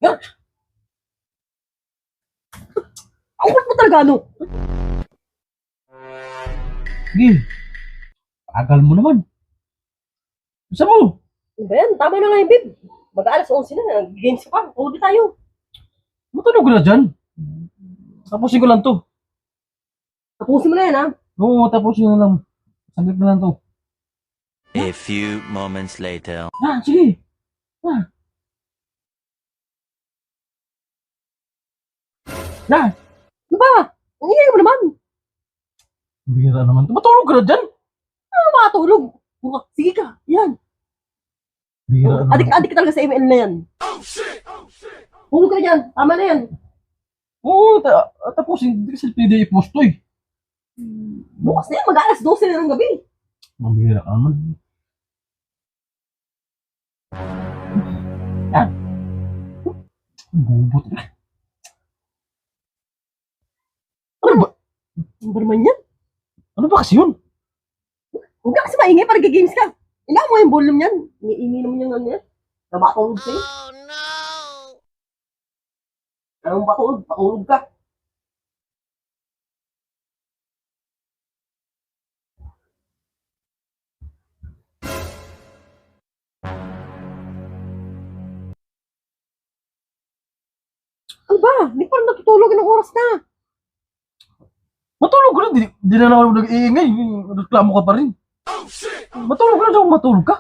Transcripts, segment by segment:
Yan! Ang kulit mo talaga, ano? Sige. Tagal mo naman. Gusto mo? Ano ba yan? Tama na nga yung babe. Mag-aalas 11 na. Games pa. Tulog tayo. Matulog na dyan. Tapusin ko lang to. Tapusin mo na yan, ha? Oo, tapusin ko lang. Saglit na lang to. A few moments later. Sige. Ah. Ano ba? Ang ingay mo naman. Bira naman to. Matulog ka na dyan. Ano makatulog? Sige ka. Yan. Bira naman. Adik ka talaga sa ML na yan. Tulog ka na yan. Tama na yan. Oo, tapusin. Hindi kasi pwede i-post to eh. Bukas na yan. Mag-aalas 12 na ng gabi. Mabira ka naman. Yan. Bubot na. Ano ba naman yan? Ano ba kasi yun? Huwag ka kasi maingay para games ka. Ina mo yung volume yan. Iingay naman yung ano yan. Nabatulog sa'yo. Oh no! Anong batulog? Patulog ka. Ano ba? Hindi pa rin natutulog ng oras na. Matulog ka na. Di na naman nag-iingay. Reklamo ka pa rin. Matulog ka na daw. Matulog ka.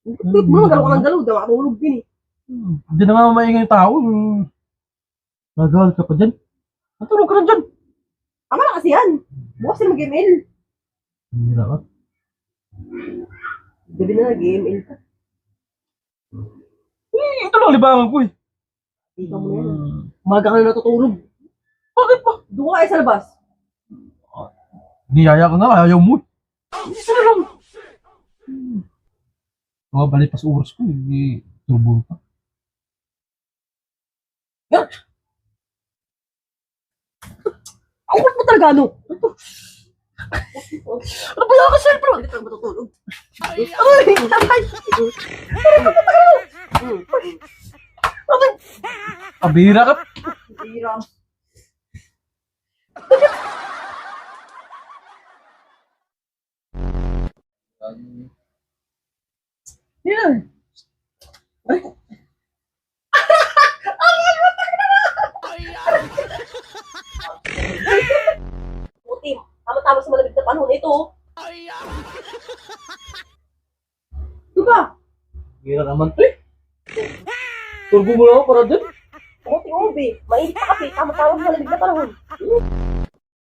Tip mo, galaw ka ng galaw. Di makatulog din eh. Hindi na nga maingay yung tao. Nagagal ka pa dyan. Matulog ka na dyan. Tama na kasi yan. Bukas na mag-ML. Hindi na ka. Gabi na nag-ML ka. Ito lang libangan ko eh. Ikaw mo na yan. Umaga ka na natutulog. Bakit ba? Doon ka kayo sa labas. Niyaya ka nga. Ayaw mo eh. Ito na lang. Balik pa sa oras ko eh. Hindi tubo pa. Yan! Ang kulit mo talaga, ano? Ano ba yan ka cellphone? Hindi ka matutulog. Aray! Sabay! Pabira ka. Hirap. Yan. Ay. Puti, tama-tama sa malamig na panahon ito. Diba? Bira naman to eh. Turbo mo lang ako para dyan. Puti, ubi. Mainit pa kasi. Tama-tama sa malamig na panahon.